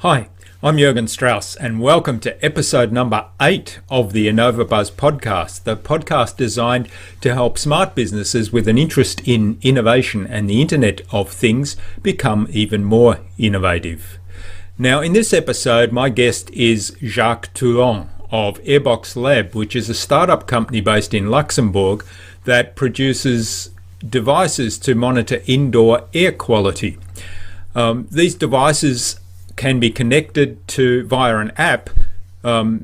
Hi, I'm Jürgen Strauss and welcome to episode number 8 of the InnovaBuzz podcast, the podcast designed to help smart businesses with an interest in innovation and the Internet of Things become even more innovative. Now, in this episode, my guest is Jacques Tuoillon of AirBoxLab, which is a startup company based in Luxembourg that produces devices to monitor indoor air quality. These devices can be connected to via an app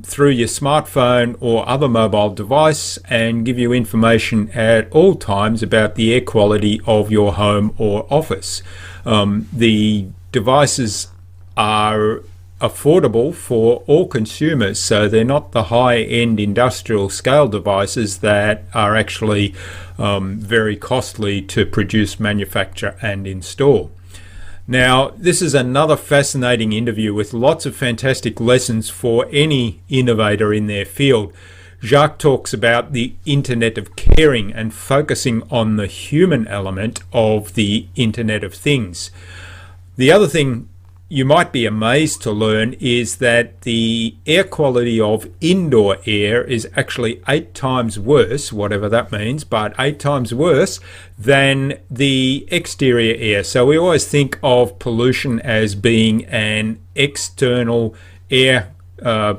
through your smartphone or other mobile device and give you information at all times about the air quality of your home or office. The devices are affordable for all consumers, so they're not the high-end industrial scale devices that are actually very costly to produce, manufacture and install. Now, this is another fascinating interview with lots of fantastic lessons for any innovator in their field. Jacques talks about the Internet of Caring and focusing on the human element of the Internet of Things. The other thing you might be amazed to learn is that the air quality of indoor air is actually 8 times worse, whatever that means, but 8 times worse than the exterior air. So we always think of pollution as being an external air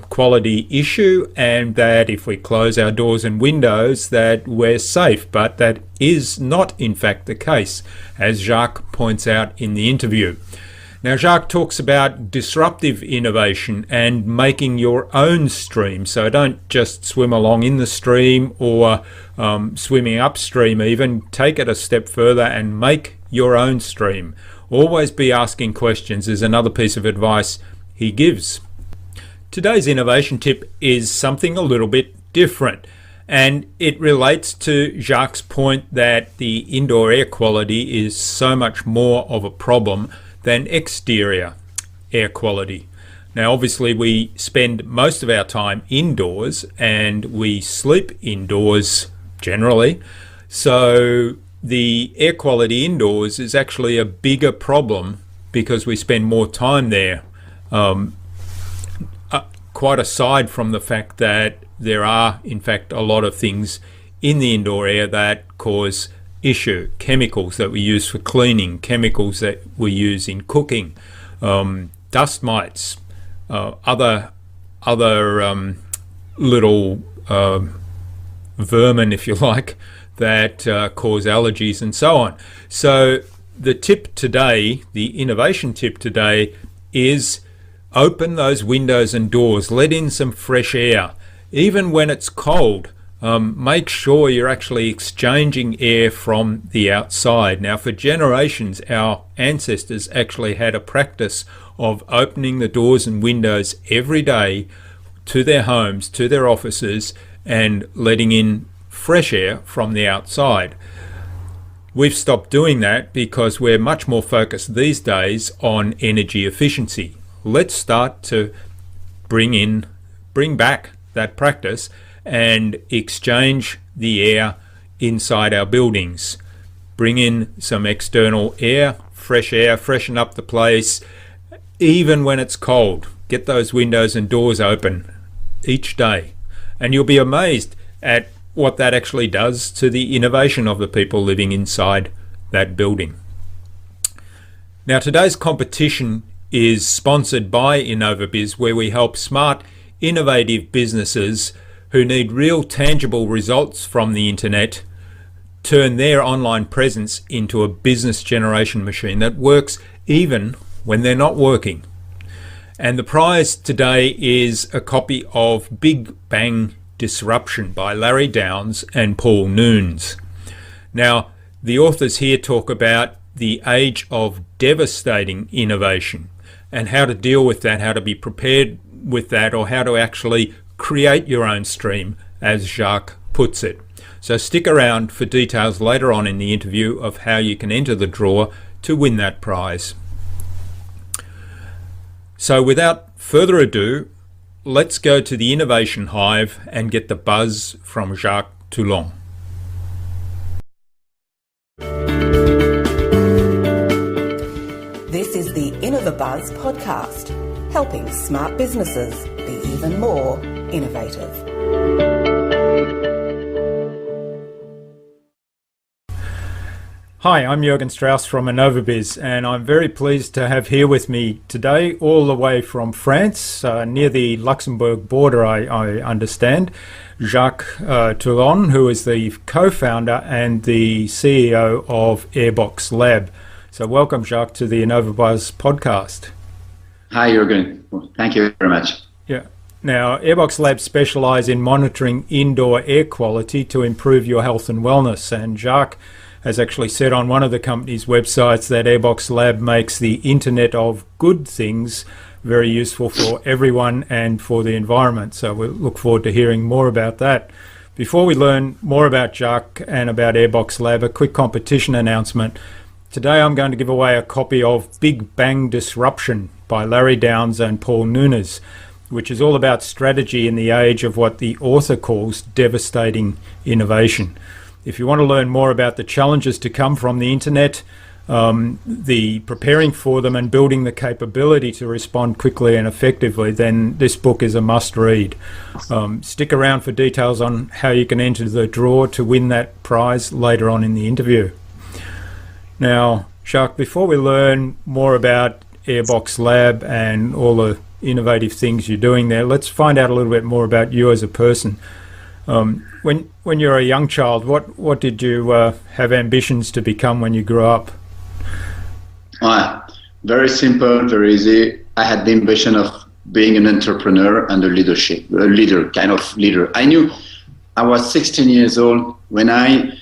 quality issue, and that if we close our doors and windows that we're safe, but that is not in fact the case, as Jacques points out in the interview. Now, Jacques talks about disruptive innovation and making your own stream. So don't just swim along in the stream or swimming upstream even. Take it a step further and make your own stream. Always be asking questions is another piece of advice he gives. Today's innovation tip is something a little bit different. And it relates to Jacques' point that the indoor air quality is so much more of a problem than exterior air quality. Now, obviously, we spend most of our time indoors and we sleep indoors generally. So the air quality indoors is actually a bigger problem because we spend more time there. Quite aside from the fact that there are, in fact, a lot of things in the indoor air that cause issue. Chemicals that we use for cleaning, chemicals that we use in cooking, dust mites, other little vermin, if you like, that cause allergies and so on. So the tip today, the innovation tip today, is open those windows and doors, let in some fresh air. Even when it's cold, make sure you're actually exchanging air from the outside. Now, for generations, our ancestors actually had a practice of opening the doors and windows every day to their homes, to their offices, and letting in fresh air from the outside. We've stopped doing that because we're much more focused these days on energy efficiency. Let's start to bring back that practice and exchange the air inside our buildings. Bring in some external air, freshen up the place, even when it's cold. Get those windows and doors open each day. And you'll be amazed at what that actually does to the innovation of the people living inside that building. Now, today's competition is sponsored by InnovaBuzz, where we help smart, innovative businesses who need real tangible results from the internet turn their online presence into a business generation machine that works even when they're not working. And the prize today is a copy of Big Bang Disruption by Larry Downes and Paul Nunes. Now, the authors here talk about the age of devastating innovation and how to deal with that, how to be prepared with that, or how to actually create your own stream, as Jacques puts it. So stick around for details later on in the interview of how you can enter the draw to win that prize. So without further ado, let's go to the Innovation Hive and get the buzz from Jacques Tuoillon. This is the InnovaBuzz podcast, helping smart businesses be even more innovative. Hi, I'm Jürgen Strauss from InnovaBuzz, and I'm very pleased to have here with me today, all the way from France, near the Luxembourg border, I understand, Jacques Tuoillon, who is the co-founder and the CEO of AirBoxLab. So welcome, Jacques, to the InnovaBuzz podcast. Hi, Jürgen. Thank you very much. Yeah. Now, AirBoxLab specialise in monitoring indoor air quality to improve your health and wellness, and Jacques has actually said on one of the company's websites that AirBoxLab makes the Internet of Good Things very useful for everyone and for the environment. So we look forward to hearing more about that. Before we learn more about Jacques and about AirBoxLab, a quick competition announcement. Today I'm going to give away a copy of Big Bang Disruption by Larry Downes and Paul Nunes, which is all about strategy in the age of what the author calls devastating innovation. If you want to learn more about the challenges to come from the internet, the preparing for them and building the capability to respond quickly and effectively, then this book is a must read. Stick around for details on how you can enter the draw to win that prize later on in the interview. Now, Jacques, before we learn more about AirBoxLab and all the innovative things you're doing there, let's find out a little bit more about you as a person. When you were a young child, what did you have ambitions to become when you grew up? Very simple, very easy. I had the ambition of being an entrepreneur and a kind of leader. I knew I was 16 years old when I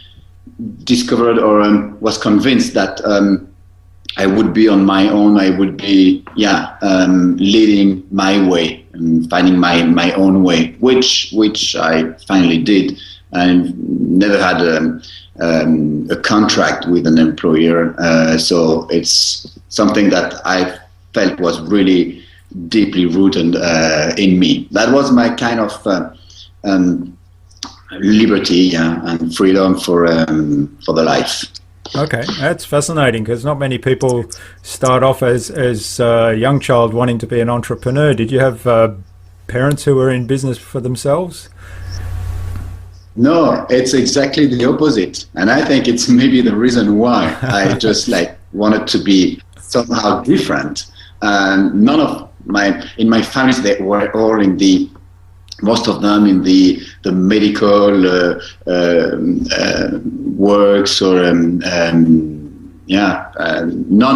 discovered or was convinced that I would be on my own. I would be, leading my way and finding my own way, which I finally did. I never had a contract with an employer, so it's something that I felt was really deeply rooted in me. That was my kind of liberty and freedom for the life. Okay, that's fascinating because not many people start off as a young child wanting to be an entrepreneur. Did you have parents who were in business for themselves? No, it's exactly the opposite. And I think it's maybe the reason why I just wanted to be somehow different. None of in my families, they were all most of them in the medical works or none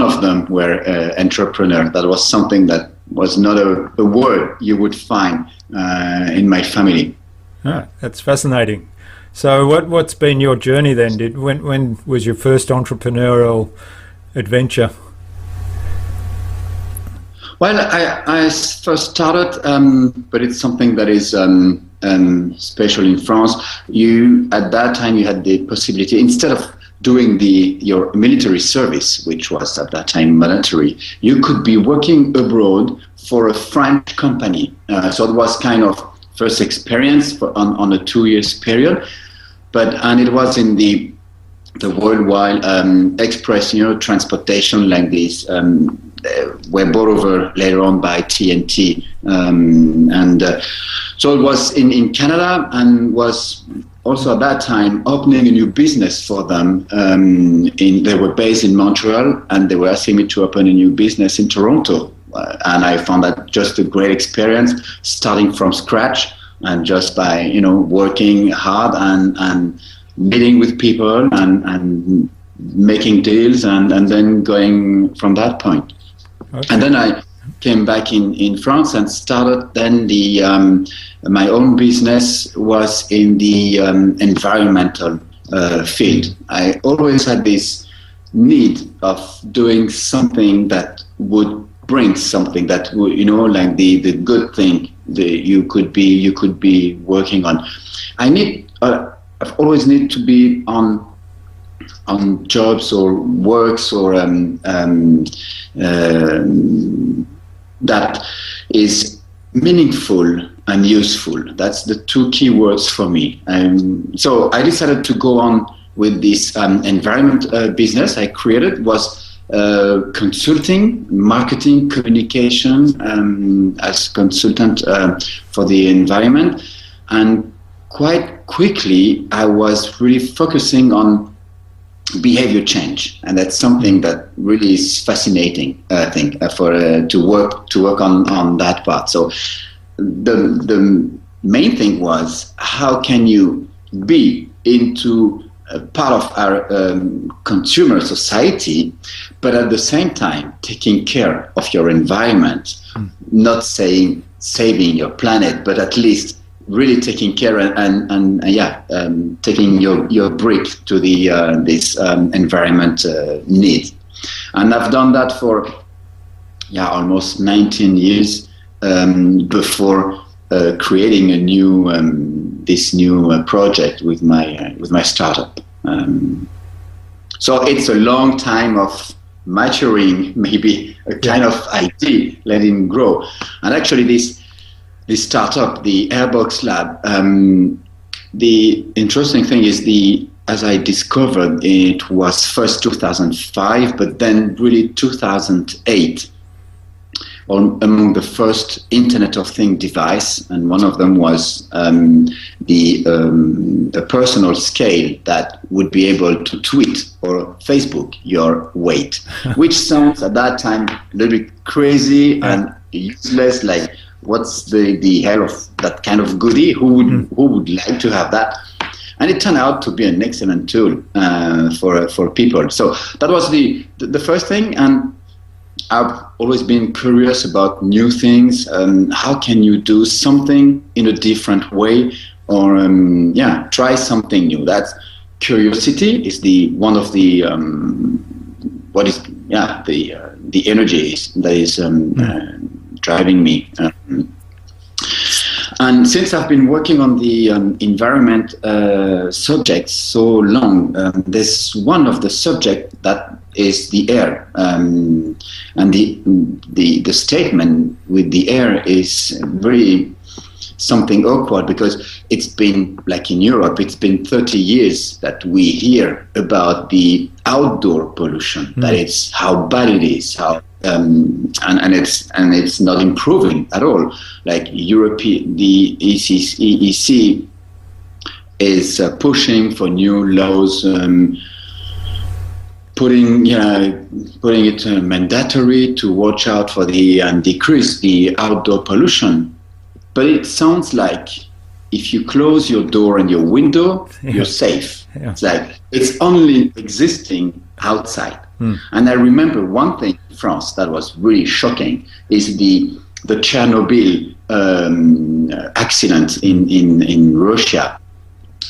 of them were entrepreneur. That was something that was not a word you would find in my family. That's fascinating. So what's been your journey then? When was your first entrepreneurial adventure? Well, I first started, but it's something that is special in France. At that time you had the possibility, instead of doing your military service, which was at that time mandatory, you could be working abroad for a French company. So it was kind of first experience on a 2 years period, and it was in the worldwide express, transportation like this. Were bought over later on by TNT, so it was in Canada and was also at that time opening a new business for them. They were based in Montreal and they were asking me to open a new business in Toronto, and I found that just a great experience, starting from scratch and just by working hard and meeting with people and making deals and then going from that point. Okay. And then I came back in France and started then my own business was in the environmental field. I always had this need of doing something that would bring something that would, like the good thing that you could be working on. I've always needed to be on jobs or works or that is meaningful and useful. That's the two key words for me. So I decided to go on with this environment business I created. Was consulting, marketing, communication as consultant for the environment. And quite quickly, I was really focusing on behavior change, and that's something that really is fascinating, I think, to work on that part. So the main thing was, how can you be into a part of our consumer society, but at the same time taking care of your environment, not saying saving your planet, but at least really taking care and taking your brick to the this environment need. And I've done that for almost 19 years before creating a new this new project with my startup. So it's a long time of maturing, maybe a kind of idea, letting grow. And actually this startup, the AirBoxLab, the interesting thing is as I discovered, it was first 2005, but then really 2008, among the first Internet of Things device, and one of them was the personal scale that would be able to tweet or Facebook your weight, which sounds at that time a little bit crazy and useless, like, what's the hell of that kind of goodie? Who would like to have that? And it turned out to be an excellent tool for people. So that was the first thing. And I've always been curious about new things. How can you do something in a different way, or try something new? That's curiosity is one of the the energy that is driving me. And since I've been working on the environment subject so long, there's one of the subject that is the air, and the statement with the air is very something awkward, because it's been, like in Europe, it's been 30 years that we hear about the outdoor pollution, that it's how bad it is, how and it's not improving at all. Like the EEC is pushing for new laws, putting it mandatory to watch out for the and decrease the outdoor pollution. But it sounds like if you close your door and your window, you're safe. Yeah. It's like it's only existing outside. And I remember one thing in France that was really shocking is the Chernobyl accident in Russia,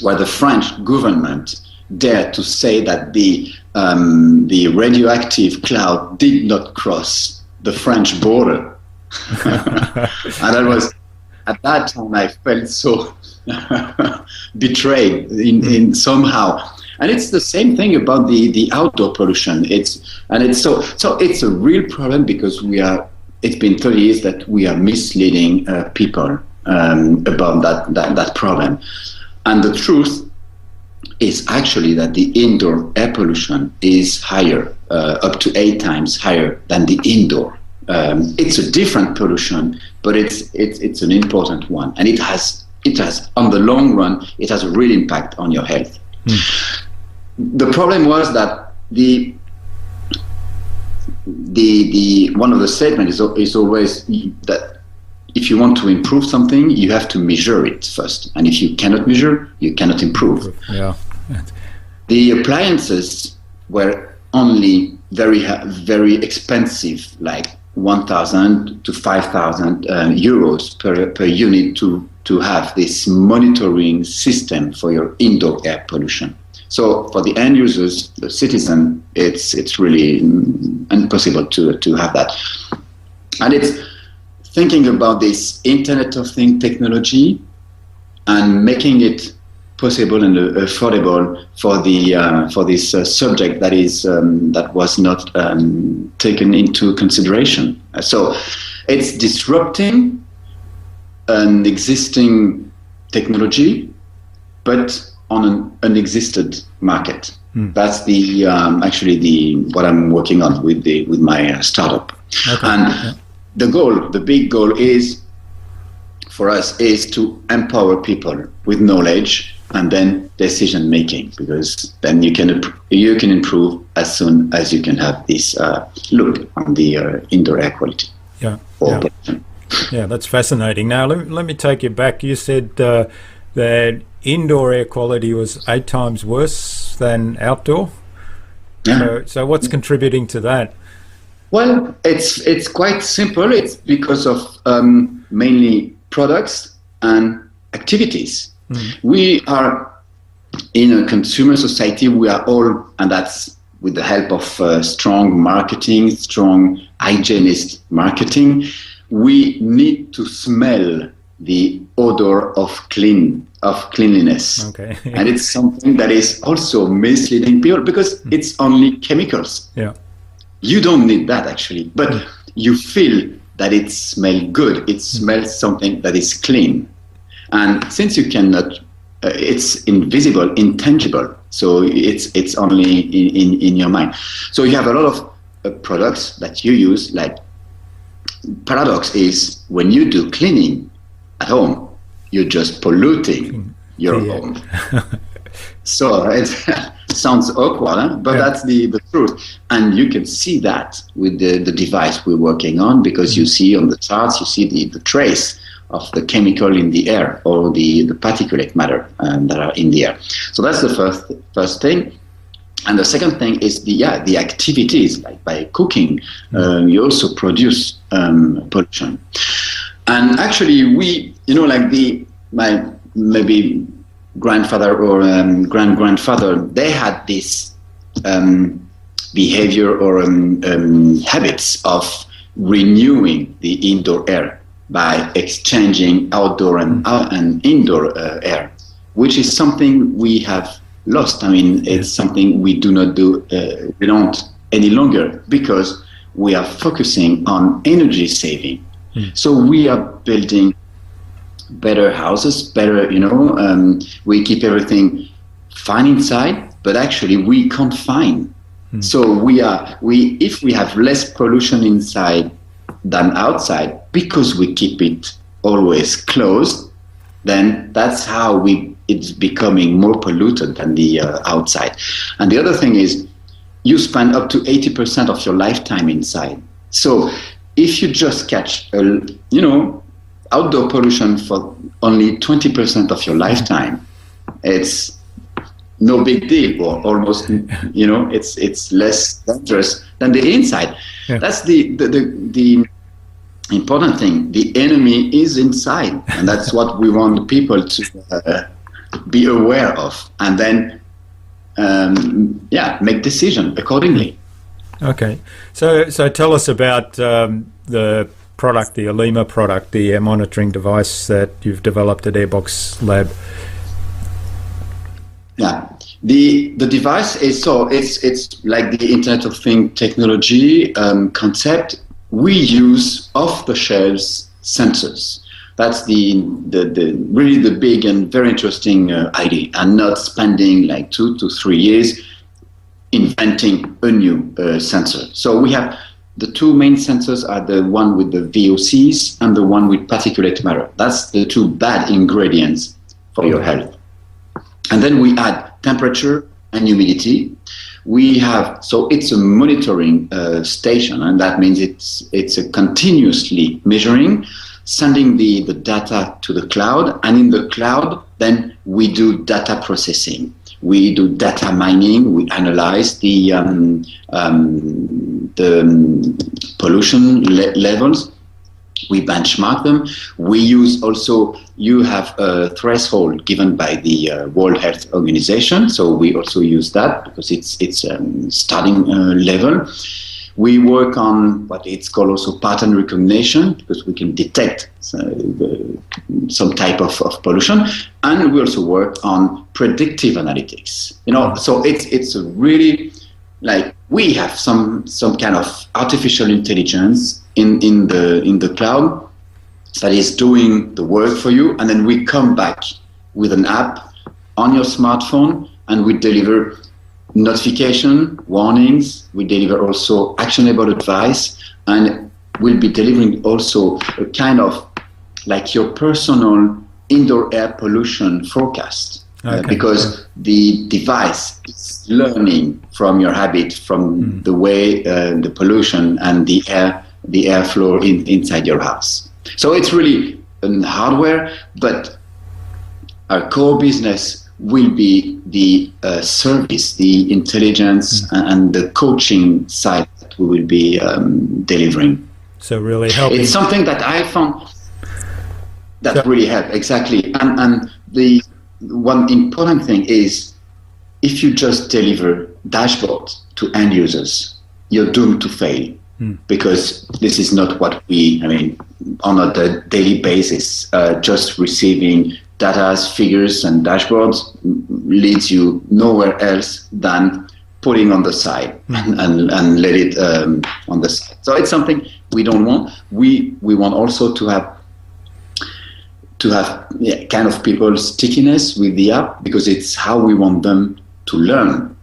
where the French government dared to say that the radioactive cloud did not cross the French border. And that was, at that time, I felt so betrayed in somehow. And it's the same thing about the outdoor pollution. It's a real problem, because it's been 30 years that we are misleading people about that problem. And the truth is actually that the indoor air pollution is higher, up to 8 times higher than the indoor. It's a different pollution, but it's an important one, and it has on the long run, it has a real impact on your health. The problem was that the one of the statements is always that if you want to improve something, you have to measure it first, and if you cannot measure, you cannot improve. Yeah. The appliances were only very expensive, like 1,000 to 5,000 euros per unit to have this monitoring system for your indoor air pollution. So for the end users, the citizen, it's really impossible to have that. And it's thinking about this Internet of Things technology and making it possible and affordable for this subject that was not taken into consideration. So it's disrupting an existing technology, but on an unexisted market. That's the what I'm working on with my startup. Okay. And the big goal is for us is to empower people with knowledge and then decision making, because then you can improve as soon as you can have this look on the indoor air quality. Yeah, that's fascinating. Now let me take you back. You said that indoor air quality was 8 times worse than outdoor. Yeah. So what's contributing to that? Well, it's quite simple. It's because of mainly products and activities. We are in a consumer society. We are all, and that's with the help of strong marketing, strong hygienist marketing. We need to smell the odor of cleanliness. Okay. And it's something that is also misleading people because it's only chemicals. Yeah. You don't need that actually, but you feel that it smells good. It smells something that is clean. And since you cannot, it's invisible, intangible. So it's only in your mind. So you have a lot of products that you use. Like, paradox is when you do cleaning at home, you're just polluting your home. So it sounds awkward, huh? But that's the truth. And you can see that with the device we're working on, because you see on the charts, you see the trace of the chemical in the air or the particulate matter that are in the air. So that's the first thing. And the second thing is the activities, like by cooking, you also produce pollution. And actually we, like my maybe grandfather or grand-grandfather, they had this behavior or habits of renewing the indoor air by exchanging outdoor and indoor air, which is something we have lost. I mean, it's something we do not do, we don't any longer, because we are focusing on energy saving. So we are building better houses, better, we keep everything fine inside, but actually we confine. So if we have less pollution inside than outside, because we keep it always closed, then that's how it's becoming more polluted than the outside. And the other thing is, you spend up to 80% of your lifetime inside. So if you just catch outdoor pollution for only 20% of your lifetime, it's no big deal, or almost, it's less dangerous than the inside. That's the important thing. The enemy is inside, and that's what we want people to be aware of, and then make decision accordingly. Okay, so tell us about the product, the Alima product, the air monitoring device that you've developed at AirBoxLab. Yeah, the device is it's like the Internet of Things technology concept. We use off-the-shelf sensors. That's the really the big and very interesting idea, and not spending like 2 to 3 years inventing a new sensor. So we have the two main sensors are the one with the VOCs and the one with particulate matter. That's the two bad ingredients for your health. And then we add temperature and humidity. So it's a monitoring station, and that means it's a continuously measuring, sending the data to the cloud, and in the cloud, then we do data processing. We do data mining. We analyze the pollution levels. We benchmark them. We use also, you have a threshold given by the World Health Organization. So we also use that because it's starting level. We work on what it's called also pattern recognition, because we can detect some type of pollution. And we also work on predictive analytics. So it's a really, like, we have some kind of artificial intelligence in the cloud that is doing the work for you, and then we come back with an app on your smartphone, and we deliver notification, warnings. We deliver also actionable advice, and we'll be delivering also a kind of like your personal indoor air pollution forecast. Because the device is learning from your habit, from the way the pollution and the airflow inside your house. So it's really hardware, but our core business will be the service, the intelligence, and the coaching side that we will be delivering. So really helping. It's something that I found that really helped, exactly. And the one important thing is, if you just deliver dashboards to end users, you're doomed to fail, because this is not what on a daily basis. Just receiving data, figures, and dashboards leads you nowhere else than putting on the side and let it on the side. So it's something we don't want. We want also to have kind of people's stickiness with the app, because it's how we want them to learn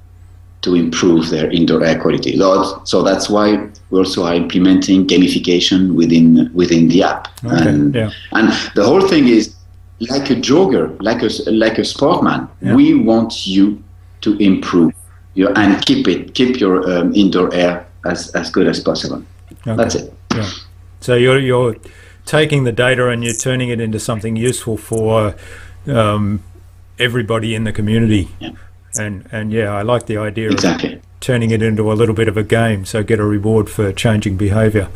to improve their indoor air quality. So that's why we also are implementing gamification within the app. Okay, and the whole thing is like a jogger, like a sportman. Yeah. We want you to improve and keep your indoor air as good as possible. Okay. That's it. Yeah. So you're taking the data and you're turning it into something useful for everybody in the community. Yeah. And I like the idea of turning it into a little bit of a game, so get a reward for changing behavior.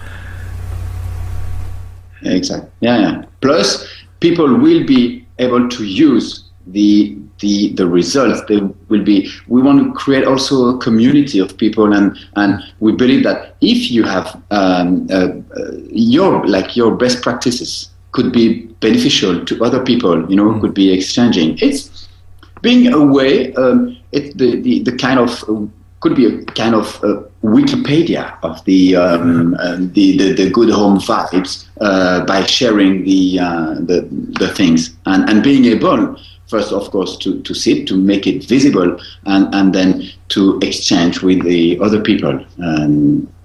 Exactly. Yeah. Plus, people will be able to use the results. They will be. We want to create also a community of people, and we believe that if you have your best practices could be beneficial to other people, could be exchanging. It's being a way. It's the kind of could be a kind of Wikipedia of the good home vibes by sharing the things and being able. First, of course, to see it, to make it visible, and then to exchange with the other people.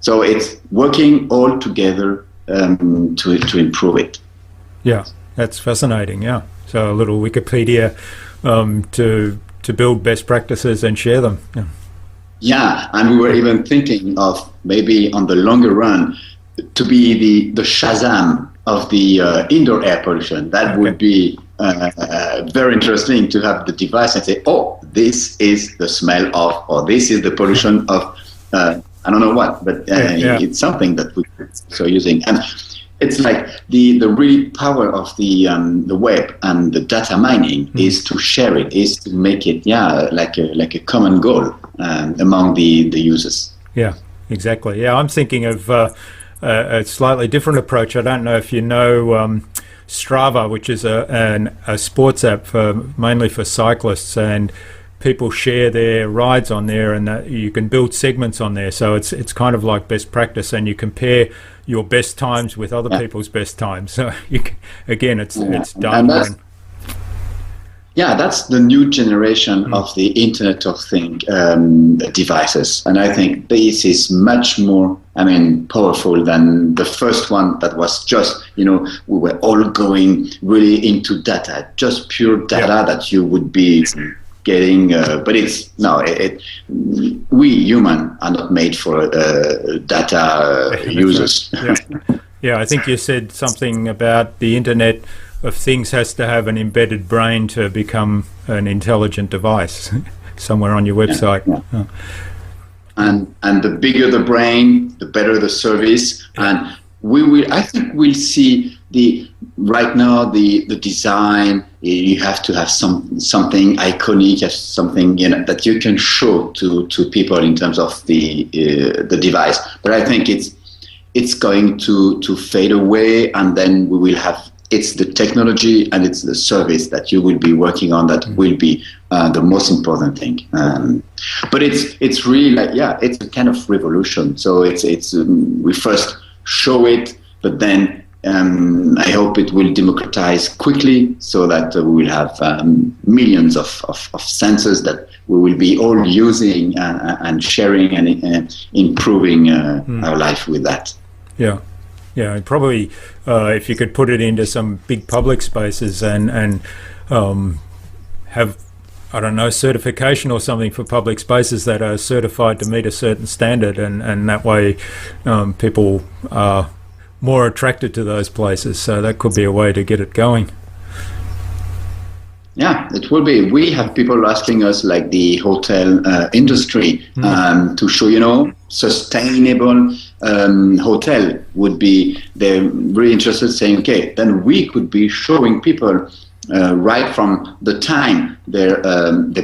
So it's working all together to improve it. Yeah, that's fascinating. Yeah, so a little Wikipedia to build best practices and share them. Yeah, and we were even thinking of maybe on the longer run to be the Shazam of the indoor air pollution. That would be very interesting to have the device and say, oh, this is the smell of, or this is the pollution of, I don't know what, but it's something that we're using. And it's like the real power of the web and the data mining is to share it, is to make it, like a common goal among the users. Yeah, exactly. Yeah, I'm thinking of a slightly different approach. I don't know if you know Strava, which is a sports app mainly for cyclists, and people share their rides on there, and you can build segments on there. So it's kind of like best practice, and you compare your best times with other people's best times. So it's done. That's the new generation of the Internet of Things devices, and I think this is much more, powerful than the first one that was just, we were all going really into data, just pure data that you would be getting. But we human are not made for data users. Yeah, I think you said something about the Internet of Things has to have an embedded brain to become an intelligent device somewhere on your website. And the bigger the brain, the better the service. And I think we'll see right now the design. You have to have something iconic, something that you can show to people in terms of the device. But I think it's going to fade away, and then we will have. It's the technology and it's the service that you will be working on that will be the most important thing. But it's really like, it's a kind of revolution. So it's we first show it, but then I hope it will democratize quickly so that we will have millions of sensors that we will be all using and sharing and improving our life with that. Yeah. Yeah, and probably if you could put it into some big public spaces and have, I don't know, certification or something for public spaces that are certified to meet a certain standard, and that way people are more attracted to those places. So that could be a way to get it going. Yeah, it will be. We have people asking us, like the hotel industry, to show, sustainable hotel would be, they're really interested, saying, okay, then we could be showing people right from the time they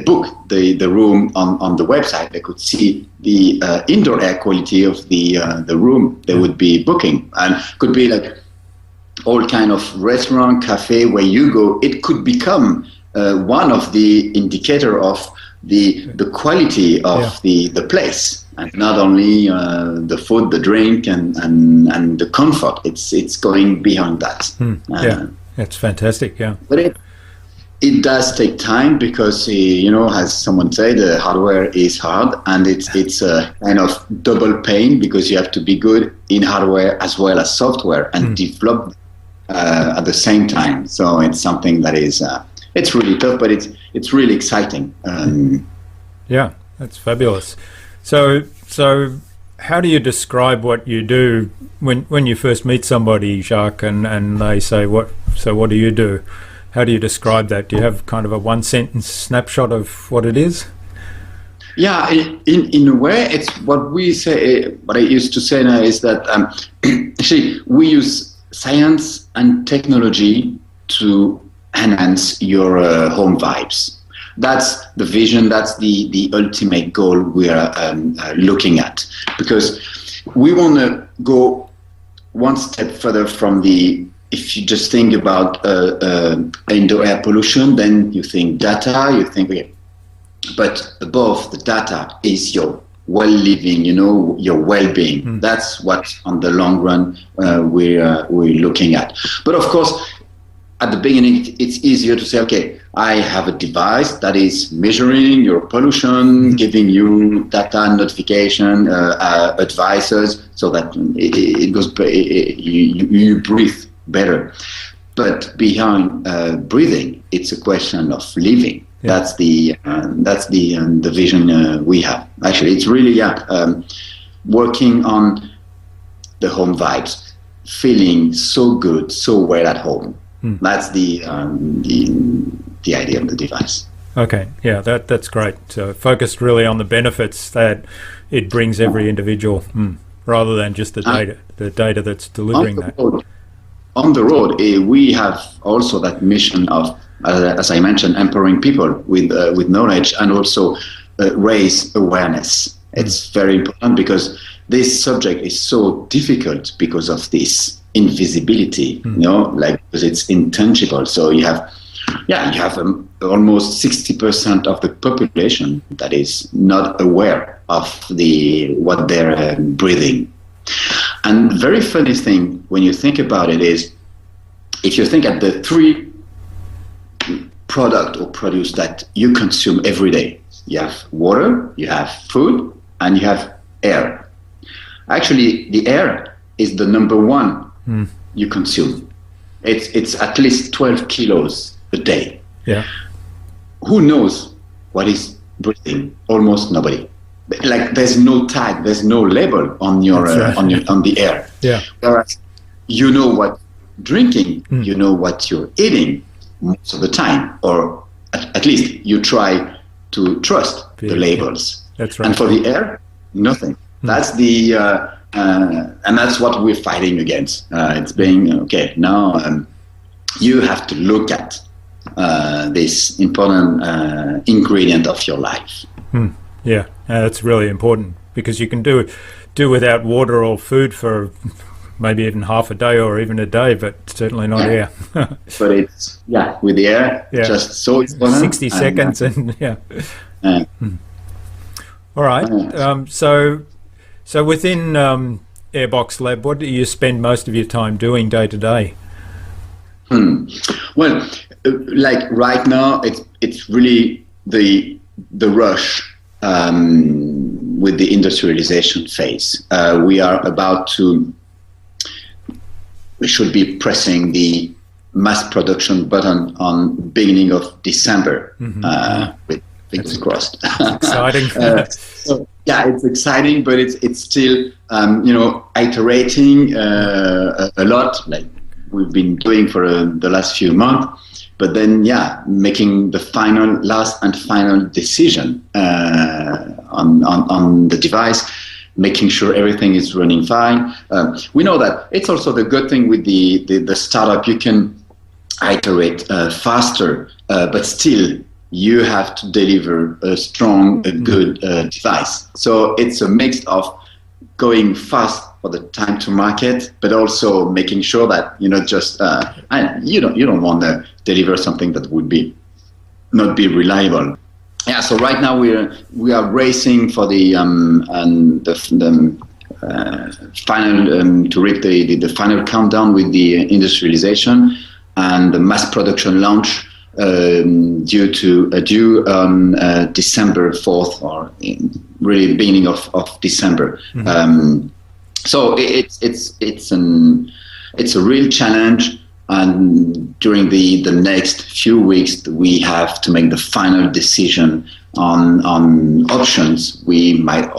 book the room on the website. They could see the indoor air quality of the room they would be booking, and could be like all kind of restaurant, cafe where you go. It could become one of the indicator of the quality of the place, and not only the food, the drink, and the comfort. It's going beyond that. That's fantastic. Yeah, but it does take time because as someone said, the hardware is hard, and it's a kind of double pain because you have to be good in hardware as well as software and develop at the same time. So it's something that is. It's really tough, but it's really exciting. Yeah, that's fabulous. So how do you describe what you do when you first meet somebody, Jacques, and they say, what do you do? How do you describe that? Do you have kind of a one-sentence snapshot of what it is? Yeah, in a way, it's what we say. What I used to say now is that actually we use science and technology to enhance your home vibes. That's the vision. That's the ultimate goal we are looking at, because we want to go one step further from the. If you just think about indoor air pollution, then you think data. You think, okay, but above the data is your well-living, your well-being. That's what, on the long run, we're looking at. But of course, at the beginning, it's easier to say, okay, I have a device that is measuring your pollution, giving you data, notification, advices, so that it goes. You breathe better. But behind breathing, it's a question of living. Yeah. That's the vision we have. Actually, it's really working on the home vibes, feeling so good, so well at home. That's the idea of the device. Okay, yeah, that's great. So focused really on the benefits that it brings every individual, rather than just the data that's delivering that. On the road, we have also that mission of, as I mentioned, empowering people with knowledge, and also raise awareness. It's very important because this subject is so difficult because of this invisibility, because it's intangible. So you have almost 60% of the population that is not aware of what they're breathing. And very funny thing when you think about it is, if you think at the three product or produce that you consume every day, you have water, you have food, and you have air. Actually, the air is the number one you consume. It's at least 12 kilos a day. Yeah. Who knows what is breathing? Almost nobody. Like, there's no tag, there's no label on your on the air. Yeah. Whereas you know what drinking, you know what you're eating most of the time, or at least you try to trust the labels. That's right. And for the air, nothing. That's the and that's what we're fighting against. It's being okay now. You have to look at this important ingredient of your life. Yeah, that's really important, because you can do without water or food for maybe even half a day or even a day, but certainly not air. But it's with the air, just so important. 60 seconds and All right. So within AirBoxLab? What do you spend most of your time doing day to day? Well, like right now, it's really the rush with the industrialization phase. We should be pressing the mass production button on beginning of December. With fingers crossed. Exciting. So, yeah, it's exciting, but it's still iterating a lot, like we've been doing for the last few months. But then, making the last and final decision on the device, making sure everything is running fine. We know that it's also the good thing with the startup. You can iterate faster, but still you have to deliver a strong, good device. So it's a mix of going fast for the time to market, but also making sure that you don't want to deliver something that would not be reliable. Yeah. So right now we are racing for the final to reach the final countdown with the industrialization and the mass production launch due December 4th or really beginning of December. So it's a real challenge, and during the next few weeks we have to make the final decision on options we might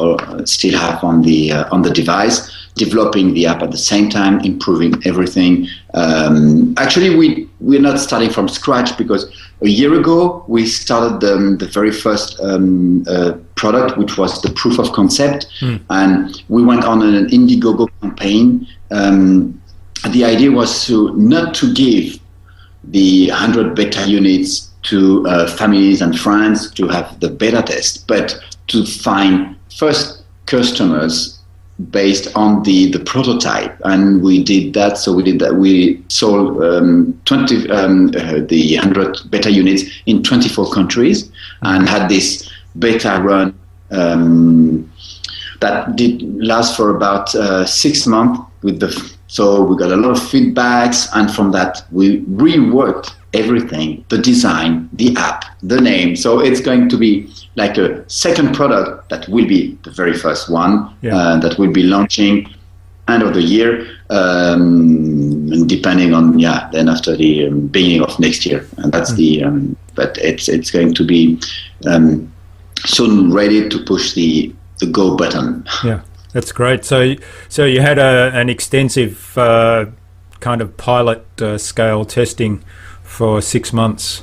still have on the device, developing the app at the same time, improving everything. Actually, we're not starting from scratch, because a year ago we started the very first product, which was the proof of concept, and we went on an Indiegogo campaign. The idea was not to give the 100 beta units to families and friends to have the beta test, but to find first customers based on the prototype, and we did that. So we sold 100 beta units in 24 countries, and had this beta run that did last for about 6 months. So we got a lot of feedbacks, and from that we reworked everything: the design, the app, the name. So it's going to be like a second product that will be the very first one that will be launching end of the year, and depending on then after the beginning of next year. And that's but it's going to be soon ready to push the go button. Yeah, that's great. So you had an extensive kind of pilot scale testing for 6 months.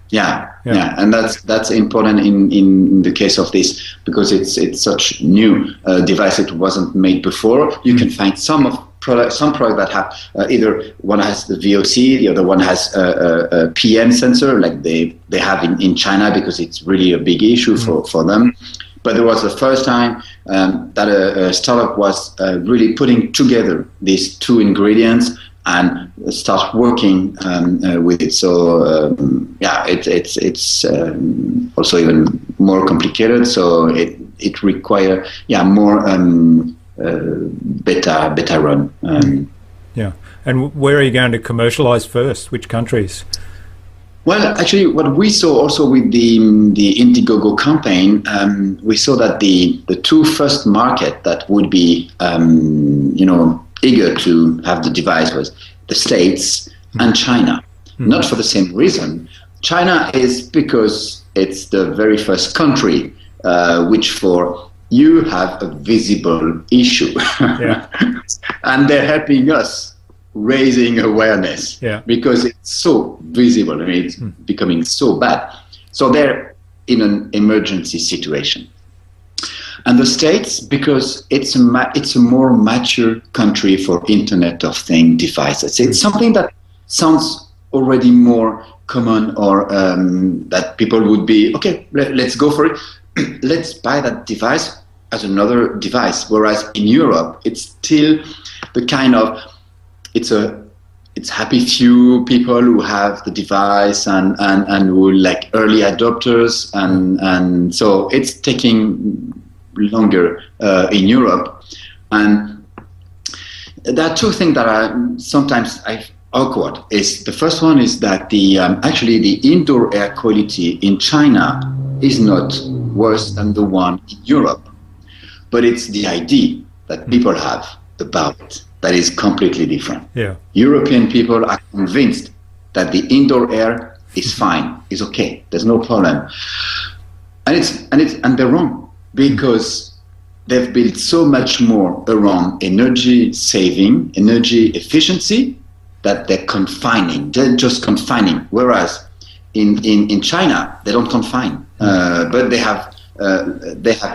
Yeah, and that's important in the case of this, because it's such new device. It wasn't made before. You can find some product that have either one has the VOC, the other one has a PM sensor, like they have in China, because it's really a big issue for them. But it was the first time that a startup was really putting together these two ingredients and start working with it. So it's also even more complicated. So it requires more beta run. And where are you going to commercialize first? Which countries? Well, actually, what we saw also with the Indiegogo campaign, we saw that the two first market that would be eager to have the device was the States and China. Not for the same reason. China is because it's the very first country which for you have a visible issue. And they're helping us raising awareness because it's so visible. I mean, it's becoming so bad. So they're in an emergency situation. And the States, because it's a more mature country for Internet of Things devices. It's something that sounds already more common, or that people would be, okay, let's go for it. Let's buy that device as another device. Whereas in Europe, it's still the kind of, it's happy few people who have the device and who like early adopters, and so it's taking longer in Europe. And there are two things that are sometimes awkward. The first one is that actually the indoor air quality in China is not worse than the one in Europe, but it's the idea that people have about it that is completely different. Yeah. European people are convinced that the indoor air is fine, is okay, there's no problem, and they're wrong, because they've built so much more around energy saving, energy efficiency, that they're just confining. Whereas in China, they don't confine, but they have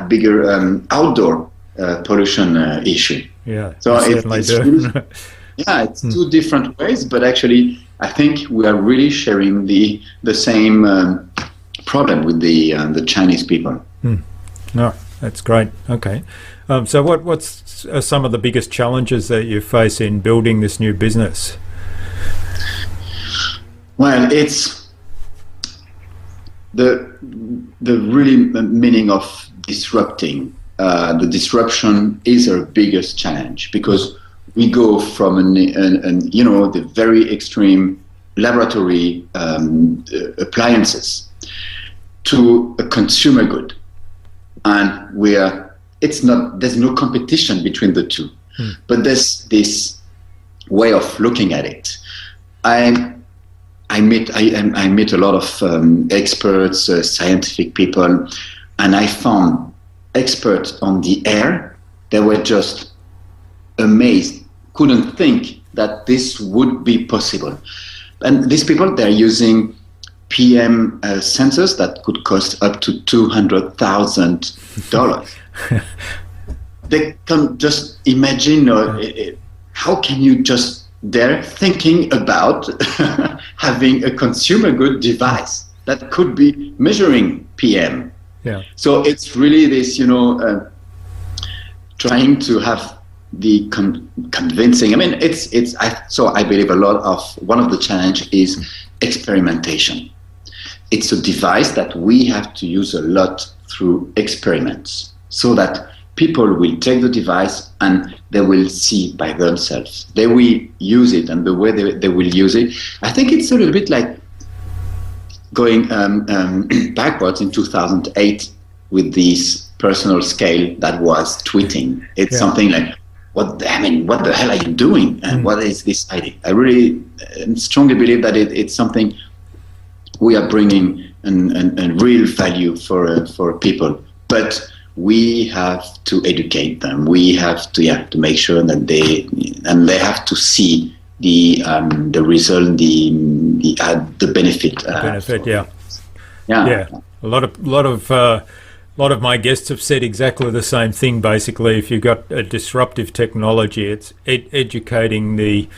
bigger outdoor pollution issue. Yeah, so it's really, it's two different ways, but actually, I think we are really sharing the same problem with the Chinese people. No, that's great. Okay, so what's some of the biggest challenges that you face in building this new business? Well, it's the really meaning of disrupting. The disruption is our biggest challenge, because we go from the very extreme laboratory appliances to a consumer good, and there's no competition between the two, but there's this way of looking at it. I meet a lot of experts, scientific people, and I found experts on the air, they were just amazed, couldn't think that this would be possible. And these people, they're using PM sensors that could cost up to $200,000. They can just imagine, how can you just dare thinking about having a consumer good device that could be measuring PM? Yeah. So it's really this, trying to have the convincing. I mean, I believe one of the challenge is experimentation. It's a device that we have to use a lot through experiments, so that people will take the device and they will see by themselves. They will use it, and the way they will use it. I think it's a little bit like going backwards in 2008 with this personal scale that was tweeting. It's something like, what the hell are you doing? And what is this idea? I really strongly believe that it's something we are bringing a real value for people. But we have to educate them. We have to make sure that they have to see the result, the benefit. Yeah. A lot of my guests have said exactly the same thing. Basically, if you've got a disruptive technology, it's educating the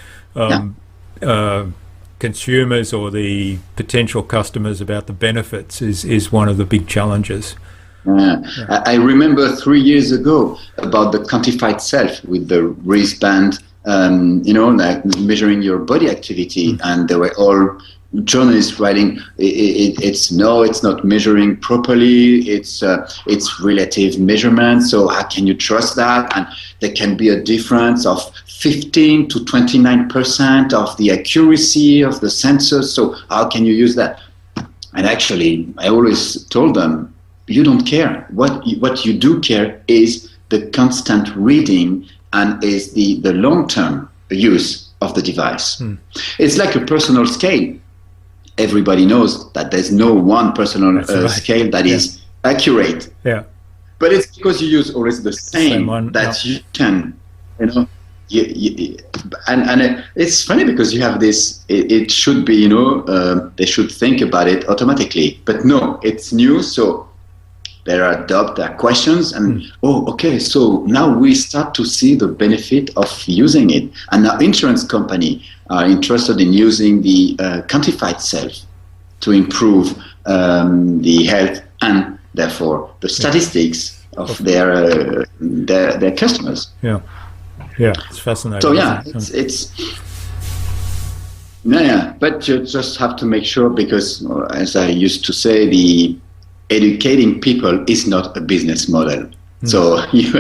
consumers or the potential customers about the benefits is one of the big challenges. I remember 3 years ago about the quantified self with the wristband, like measuring your body activity, and there were all journalists writing, it's not measuring properly, it's relative measurement, so how can you trust that? And there can be a difference of 15 to 29% of the accuracy of the sensors, so how can you use that? And actually, I always told them, you don't care. What you do care is the constant reading and is the long-term use of the device. It's like a personal scale. Everybody knows that there's no one personal scale that is accurate. Yeah. But it's because you use always the same one, that you can, and it's funny because you have this, it should be, they should think about it automatically. But no, it's new, so there are questions, and so now we start to see the benefit of using it. And now insurance company are interested in using the quantified self to improve the health and therefore the statistics of their customers. Yeah, it's fascinating. So but you just have to make sure, because as I used to say, the educating people is not a business model. So you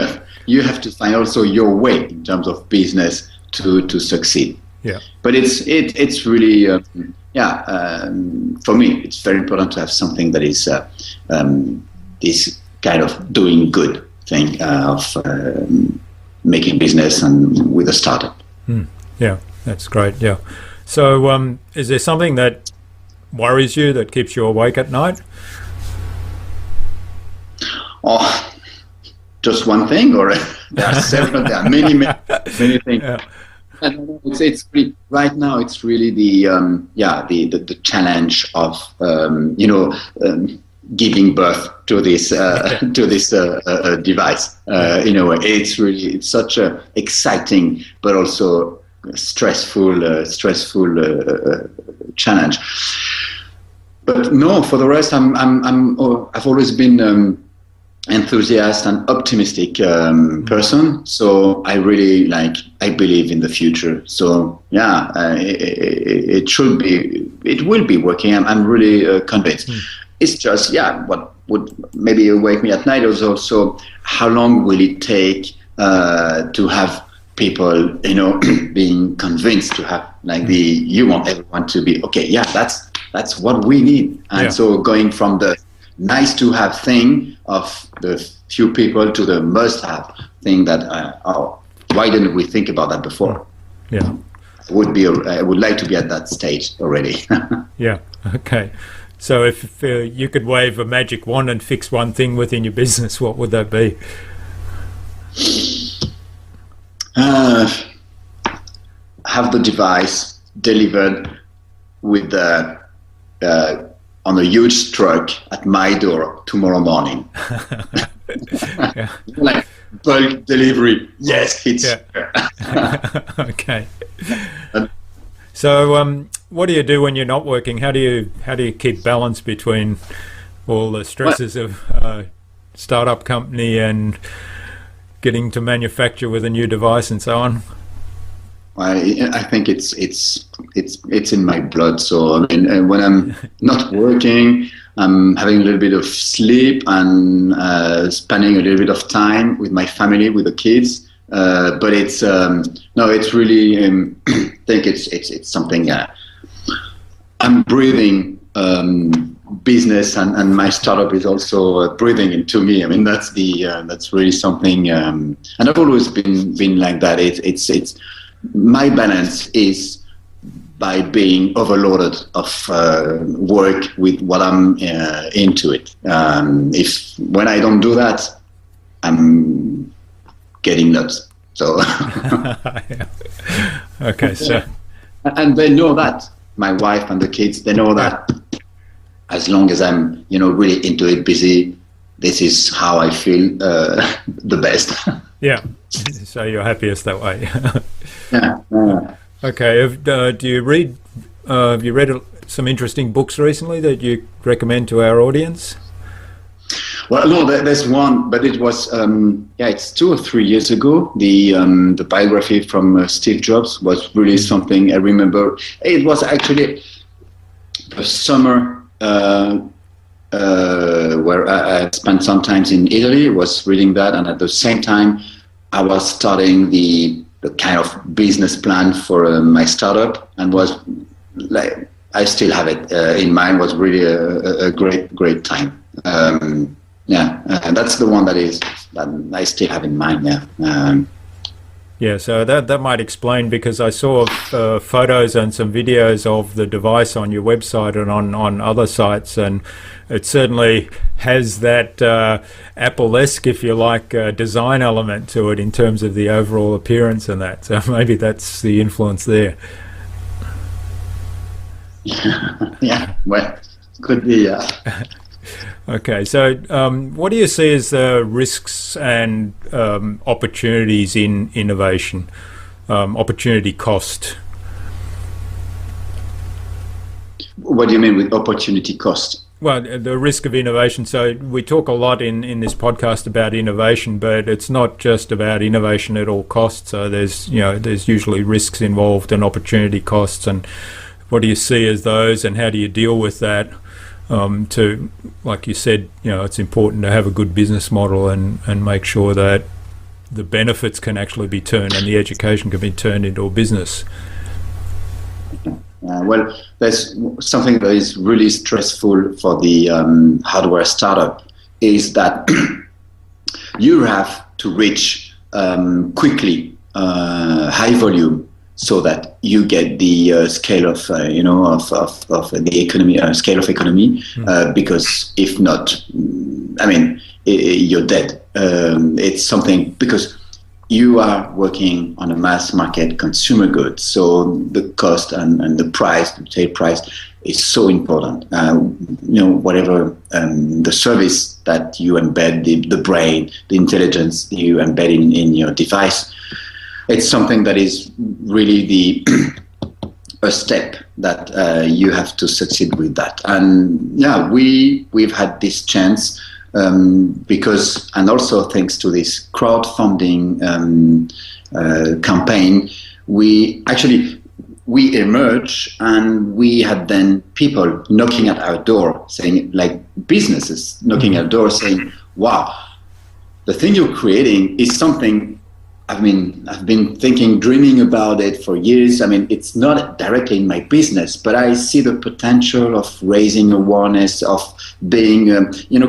have to find also your way in terms of business to succeed. Yeah. But it's really for me it's very important to have something that is this kind of doing good thing of making business and with a startup. Yeah, that's great. Yeah. So is there something that worries you, that keeps you awake at night? Oh, just one thing, or there are several. There are many things. Yeah. And it's really, right now. It's really the challenge of giving birth to this device. In a way, it's such a exciting but also stressful challenge. But no, for the rest, I've always been enthusiast and optimistic person. So I really I believe in the future. So it will be working. I'm really convinced. It's just, what would maybe wake me at night is also how long will it take to have people, being convinced to have you want everyone to be, okay, that's what we need. And so going from the nice to have thing of the few people to the must have thing that, why didn't we think about that before? Yeah. I would like to be at that stage already. Yeah. Okay. So if you could wave a magic wand and fix one thing within your business, what would that be? Have the device delivered with on a huge truck at my door tomorrow morning. Like bulk delivery. Yes, it's okay. So what do you do when you're not working? How do you keep balance between all the stresses of startup company and getting to manufacture with a new device and so on? I think it's in my blood. So when I'm not working, I'm having a little bit of sleep and spending a little bit of time with my family, with the kids. But it's it's really. I think it's something. I'm breathing business, and my startup is also breathing into me. I mean, that's really something. And I've always been like that. It's my balance is by being overloaded of work with what I'm into it. When I don't do that, I'm getting nuts. So okay, so and they know that, my wife and the kids, they know that as long as I'm really into it, busy, this is how I feel the best. Yeah, so you're happiest that way. Yeah. Okay, do you read? Have you read some interesting books recently that you recommend to our audience? Well, no, there's one, but it was it's 2 or 3 years ago. The biography from Steve Jobs was really something I remember. It was actually a summer where I spent some time in Italy. Was reading that, and at the same time, I was starting the kind of business plan for my startup, and was like, I still have it in mind. Was really a great time. And that's the one that I still have in mind. Yeah, so that might explain, because I saw photos and some videos of the device on your website and on other sites, and it certainly has that Apple-esque, if you like, design element to it in terms of the overall appearance and that. So maybe that's the influence there. Yeah, well, could be, yeah. Okay, so what do you see as the risks and opportunities in innovation, opportunity cost? What do you mean with opportunity cost? Well, the risk of innovation. So we talk a lot in this podcast about innovation, but it's not just about innovation at all costs. So there's usually risks involved and opportunity costs, and what do you see as those, and how do you deal with that? To, like you said, it's important to have a good business model and make sure that the benefits can actually be turned and the education can be turned into a business. Well, there's something that is really stressful for the hardware startup is that you have to reach quickly high volume so that you get the scale of the economy, scale of economy. Because if not, you're dead. It's something because you are working on a mass market consumer good, so the cost and the price, the retail price, is so important. Whatever the service that you embed, the brain, the intelligence you embed in your device, it's something that is really a step that you have to succeed with that. And yeah, we've had this chance. Because, and also thanks to this crowdfunding campaign, we emerged, and we had then people knocking at our door saying, like businesses knocking at our door saying, wow, the thing you're creating is something I've been thinking, dreaming about it for years. It's not directly in my business, but I see the potential of raising awareness, of being,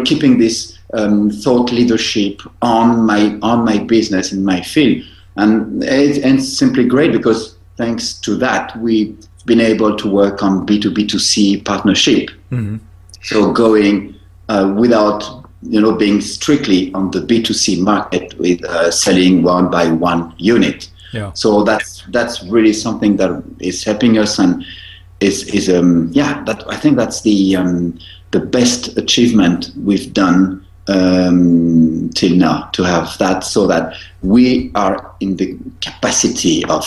keeping this thought leadership on my business in my field, and it's simply great because thanks to that we've been able to work on B2B2C partnership. Mm-hmm. So going without being strictly on the B2C market with selling one by one unit. Yeah. So that's really something that is helping us, and that I think that's the best achievement we've done till now, to have that, so that we are in the capacity of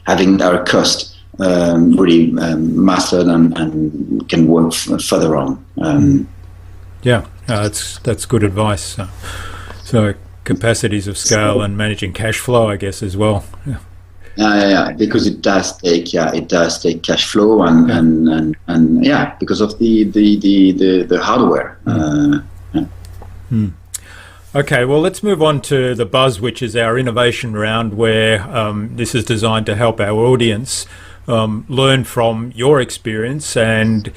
having our cost really mastered and can work further on. That's good advice. So capacities of scale and managing cash flow, I guess, as well. Yeah, because it does take cash flow and because of the hardware. Okay, well, let's move on to the Buzz, which is our innovation round, where this is designed to help our audience learn from your experience and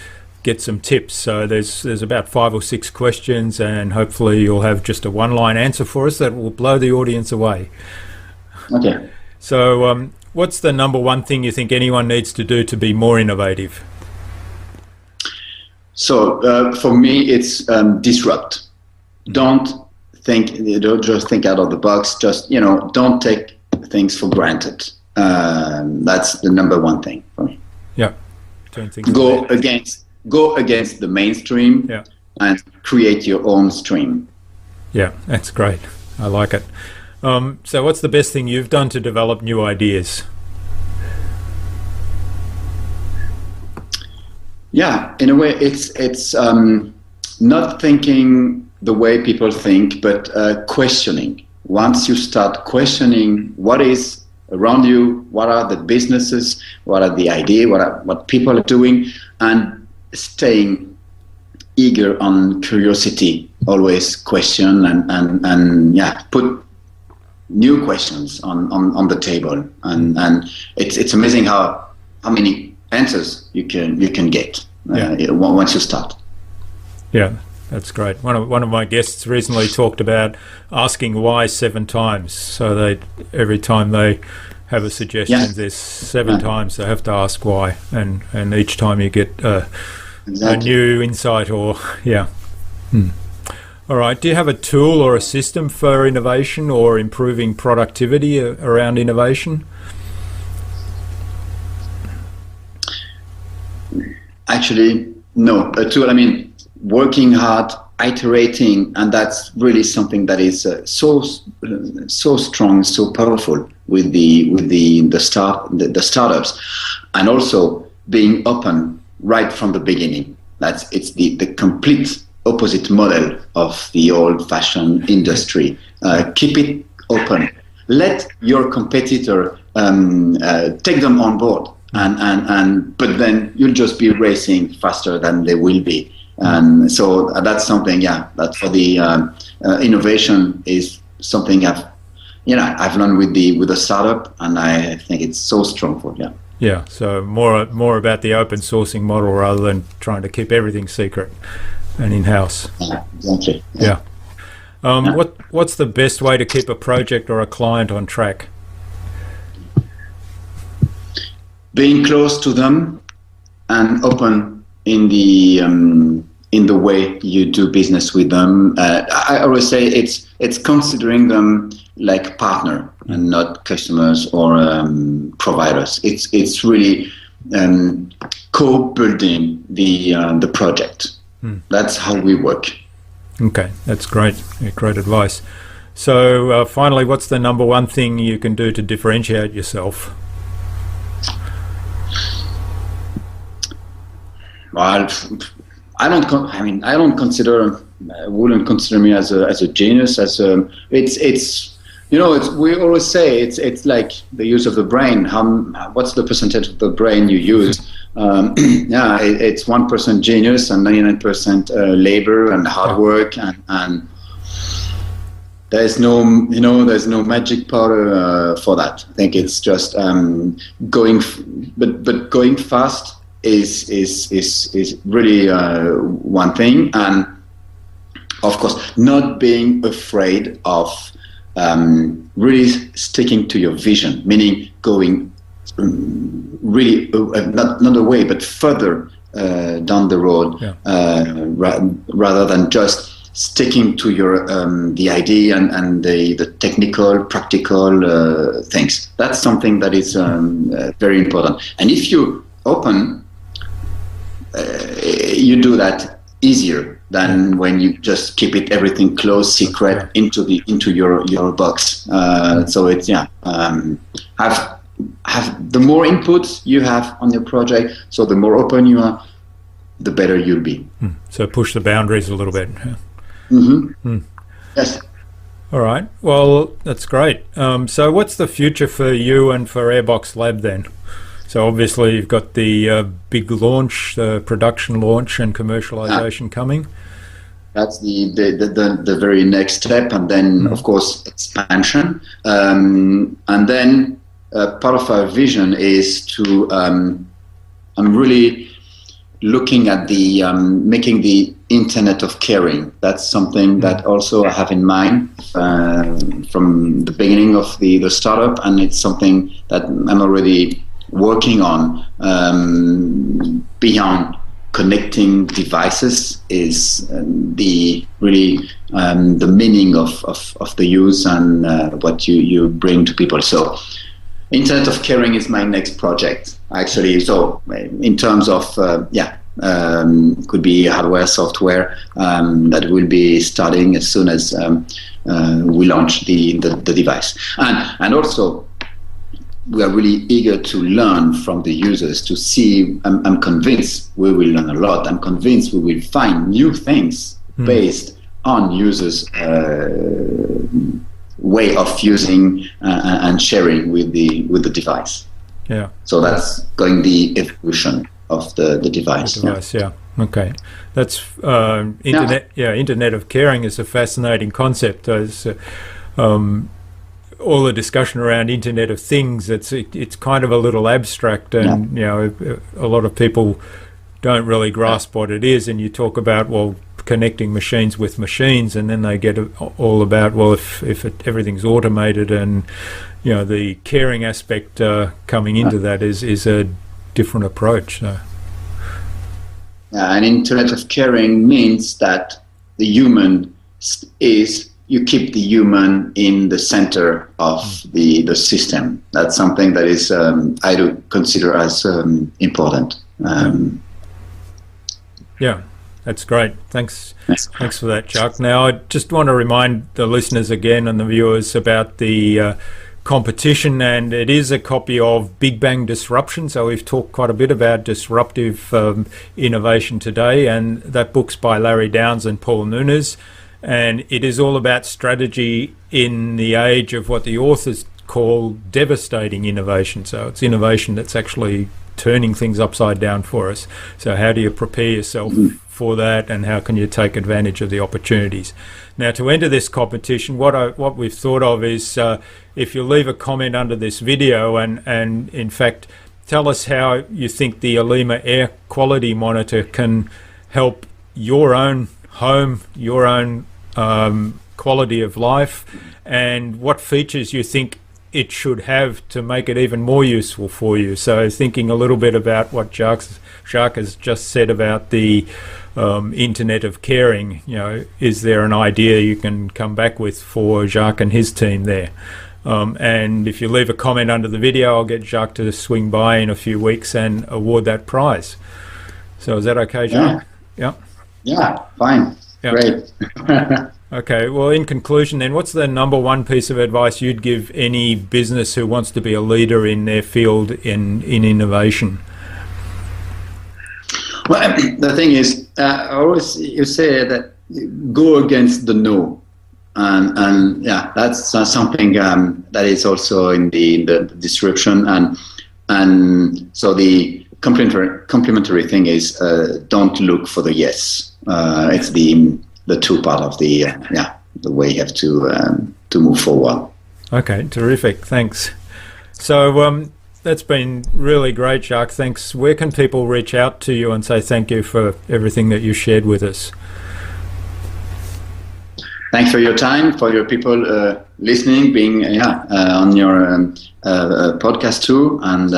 get some tips. So there's about 5 or 6 questions, and hopefully you'll have just a one-line answer for us that will blow the audience away. Okay. So what's the number one thing you think anyone needs to do to be more innovative? So for me, it's disrupt. Don't just think out of the box. Just don't take things for granted. That's the number one thing for me. Yeah. Go against the mainstream, and create your own stream. Yeah, that's great. I like it. So what's the best thing you've done to develop new ideas? Yeah, in a way, it's not thinking the way people think, but questioning. Once you start questioning what is around you, what are the businesses, what are the ideas, what people are doing, and staying eager on curiosity, always question and put new questions on the table, and it's amazing how many answers you can get once you start. Yeah, that's great. One of my guests recently talked about asking why 7 times. So every time they have a suggestion, there's 7 times they have to ask why, and each time you get a new insight or All right. Do you have a tool or a system for innovation or improving productivity around innovation? Actually, no. A tool, working hard, iterating, and that's really something that is so strong, so powerful with the startups, and also being open right from the beginning. It's the complete opposite model of the old-fashioned industry. Keep it open. Let your competitor take them on board, but then you'll just be racing faster than they will be. And so that's something, that for the innovation is something I've learned with the startup, and I think it's so strong for Yeah, so more about the open sourcing model rather than trying to keep everything secret and in-house. Exactly. Yeah. What's the best way to keep a project or a client on track? Being close to them and open in the way you do business with them. I always say it's considering them like partner and not customers or providers. It's really co-building the project. That's how we work. Okay, that's great. Yeah, great advice. So finally, what's the number one thing you can do to differentiate yourself? Well, I wouldn't consider me as a genius. We always say it's like the use of the brain. What's the percentage of the brain you use? It's 1% genius and 99% labor and hard work, and there's no magic powder for that. I think it's just going fast is really one thing, and of course not being afraid of really sticking to your vision, meaning going really not away but further down the road, rather than just sticking to your the idea and the technical practical things. That's something that is very important, and if you open, you do that easier than when you just keep everything closed, secret into your box. So it's have the more inputs you have on your project, so the more open you are, the better you'll be. So push the boundaries a little bit. Yes. All right. Well, that's great. So what's the future for you and for AirBoxLab then? So obviously you've got the big launch, the production launch and commercialization coming. That's the very next step, and then of course expansion. And then part of our vision is to I'm really looking at the making the Internet of Caring. That's something that also I have in mind from the beginning of the startup, and it's something that I'm already working on. Beyond connecting devices is the meaning of the use and what you bring to people. So Internet of Caring is my next project, actually. So in terms of could be hardware, software, that will be starting as soon as we launch the device, and also we are really eager to learn from the users to see. I'm convinced we will learn a lot. I'm convinced we will find new things based on users' way of using and sharing with the device. Yeah. So that's going the evolution of the device. Okay. That's Internet of Caring is a fascinating concept. As all the discussion around Internet of Things, it's kind of a little abstract, and a lot of people don't really grasp what it is. And you talk about connecting machines with machines, and then they get all about if everything's automated, and the caring aspect coming into that is a different approach. So. And Internet of Caring means that the human you keep the human in the center of the system. That's something that is I do consider as important. Yeah, that's great. Thanks for that, Jacques. Now, I just want to remind the listeners again and the viewers about the competition, and it is a copy of Big Bang Disruption. So we've talked quite a bit about disruptive innovation today, and that book's by Larry Downes and Paul Nunes. And it is all about strategy in the age of what the authors call devastating innovation. So it's innovation that's actually turning things upside down for us. So how do you prepare yourself for that, and how can you take advantage of the opportunities? Now, to enter this competition, what we've thought of is if you leave a comment under this video and in fact tell us how you think the Alima Air Quality Monitor can help your own home, your own quality of life, and what features you think it should have to make it even more useful for you. So thinking a little bit about what Jacques has just said about the Internet of Caring, is there an idea you can come back with for Jacques and his team there? And if you leave a comment under the video, I'll get Jacques to swing by in a few weeks and award that prize. So is that okay, Jacques? Yeah, fine. Yeah. Great. Okay, well, in conclusion then, what's the number one piece of advice you'd give any business who wants to be a leader in their field in innovation? Well, the thing is, always you say that go against the no. And that's something that is also in the description. And so the complementary thing is don't look for the yes. It's the two part of the way you have to move forward. Okay, terrific. Thanks. So that's been really great, Jacques. Thanks. Where can people reach out to you and say thank you for everything that you shared with us? Thanks for your time, for your people listening, being on your podcast too, and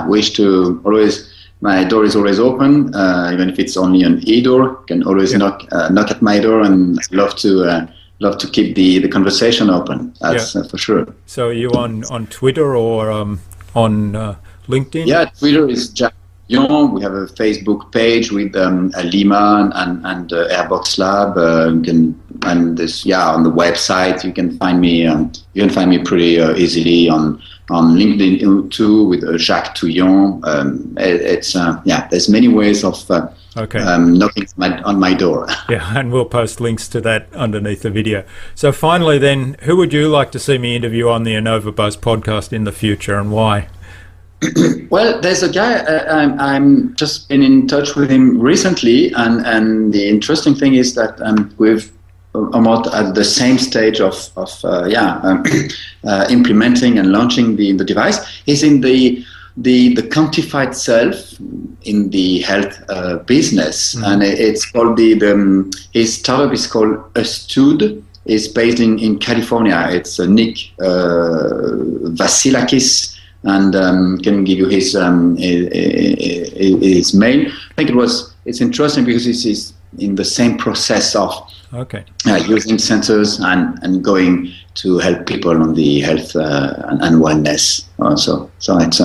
wish to always. My door is always open, even if it's only an e-door. You can always knock at my door, and love to keep the conversation open. That's for sure. So are you on Twitter or on LinkedIn? Yeah, Twitter is Jacques Tuoillon. We have a Facebook page with Alima and AirBoxLab. And this, on the website you can find me. You can find me pretty easily on LinkedIn too with Jacques Tuoillon. There's many ways of knocking on my door. Yeah, and we'll post links to that underneath the video. So finally then, who would you like to see me interview on the InnovaBuzz podcast in the future, and why? Well, there's a guy, I'm just been in touch with him recently, and the interesting thing is that we've almost at the same stage of implementing and launching the device. He's in the quantified self in the health business, and it's called his startup is called Astud. It's based in California. It's Nick Vasilakis, and can give you his mail. I think it's interesting because it's in the same process of using sensors and going to help people on the health and wellness also. So it's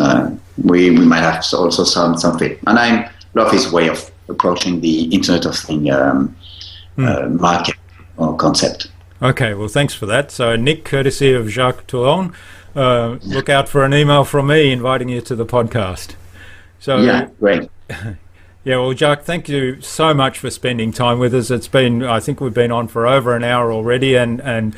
we might have also something. And I love his way of approaching the Internet of Things market or concept. Okay, well, thanks for that. So Nick, courtesy of Jacques Tuoillon, look out for an email from me inviting you to the podcast. So great. Yeah, well, Jacques, thank you so much for spending time with us. I think we've been on for over an hour already, and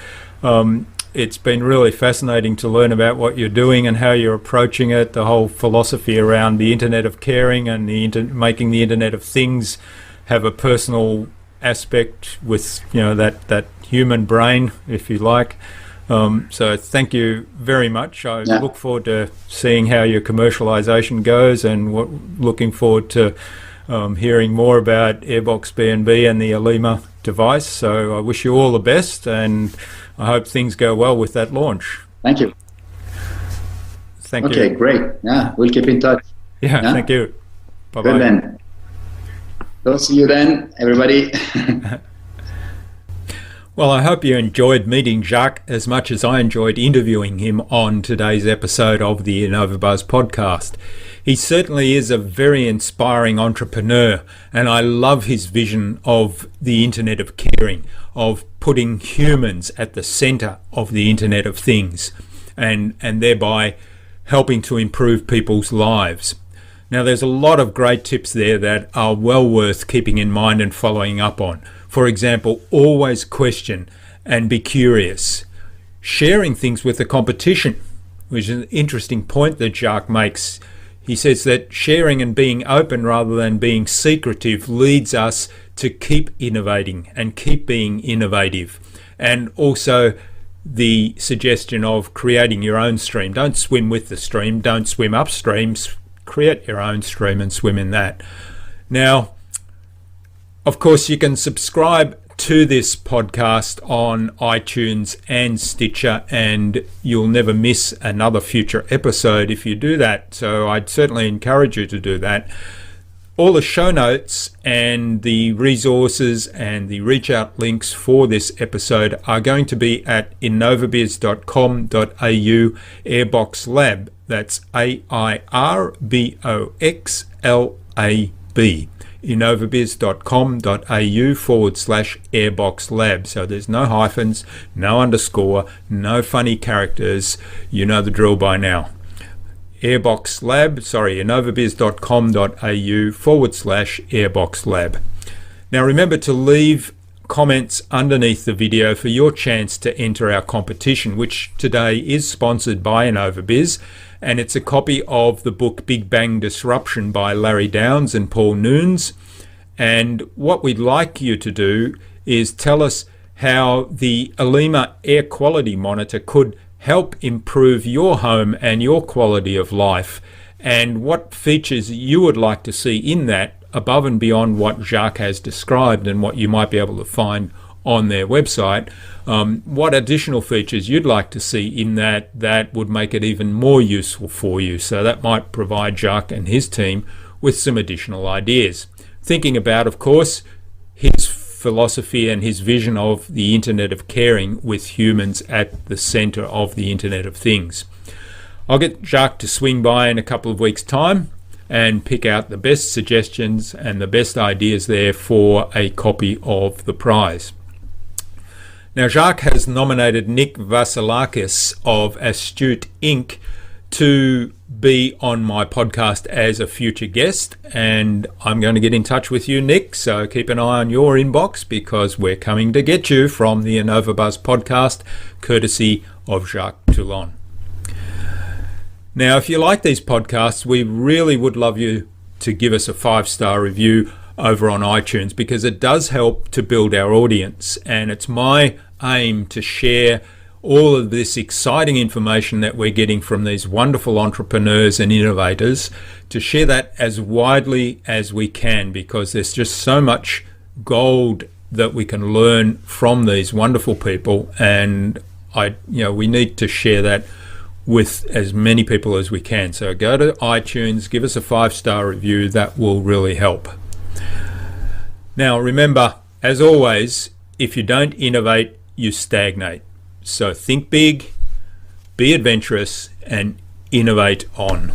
it's been really fascinating to learn about what you're doing and how you're approaching it, the whole philosophy around the Internet of Caring and making the Internet of Things have a personal aspect with, that human brain, if you like. So thank you very much. I look forward to seeing how your commercialization goes, and looking forward to hearing more about AirBox B&B and the Alima device. So I wish you all the best, and I hope things go well with that launch. Thank you. Thank you. Okay, great. Yeah, we'll keep in touch. Yeah, thank you. Bye-bye. Good then. So see you then, everybody. Well, I hope you enjoyed meeting Jacques as much as I enjoyed interviewing him on today's episode of the InnovaBuzz podcast. He certainly is a very inspiring entrepreneur, and I love his vision of the Internet of Caring, of putting humans at the centre of the Internet of Things, and thereby helping to improve people's lives. Now, there's a lot of great tips there that are well worth keeping in mind and following up on. For example, always question and be curious. Sharing things with the competition. which is an interesting point that Jacques makes. He says that sharing and being open rather than being secretive leads us to keep innovating and keep being innovative. And also the suggestion of creating your own stream. Don't swim with the stream, don't swim upstream, create your own stream and swim in that. Now, of course, you can subscribe to this podcast on iTunes and Stitcher, and you'll never miss another future episode if you do that. So I'd certainly encourage you to do that. All the show notes and the resources and the reach out links for this episode are going to be at innovabiz.com.au AirBoxLab. That's AirBoxLab. innovabiz.com.au/AirBoxLab. So there's no hyphens, no underscore, no funny characters. You know the drill by now. innovabiz.com.au/AirBoxLab. Now remember to leave comments underneath the video for your chance to enter our competition, which today is sponsored by InnovaBuzz, and it's a copy of the book Big Bang Disruption by Larry Downes and Paul Nunes. And what we'd like you to do is tell us how the Alima Air Quality Monitor could help improve your home and your quality of life, and what features you would like to see in that above and beyond what Jacques has described and what you might be able to find on their website. What additional features you'd like to see in that would make it even more useful for you. So that might provide Jacques and his team with some additional ideas. Thinking about, of course, his philosophy and his vision of the Internet of Caring, with humans at the center of the Internet of Things. I'll get Jacques to swing by in a couple of weeks' time and pick out the best suggestions and the best ideas there for a copy of the prize. Now, Jacques has nominated Nick Vasilakis of Astute Inc. to be on my podcast as a future guest, and I'm going to get in touch with you, Nick, so keep an eye on your inbox because we're coming to get you from the InnovaBuzz podcast, courtesy of Jacques Tuoillon. Now, if you like these podcasts, we really would love you to give us a 5-star review over on iTunes, because it does help to build our audience, and it's my aim to share all of this exciting information that we're getting from these wonderful entrepreneurs and innovators, to share that as widely as we can, because there's just so much gold that we can learn from these wonderful people, and we need to share that with as many people as we can. So go to iTunes, give us a 5-star review. That will really help. Now remember, as always, if you don't innovate, you stagnate. So think big, be adventurous, and innovate on.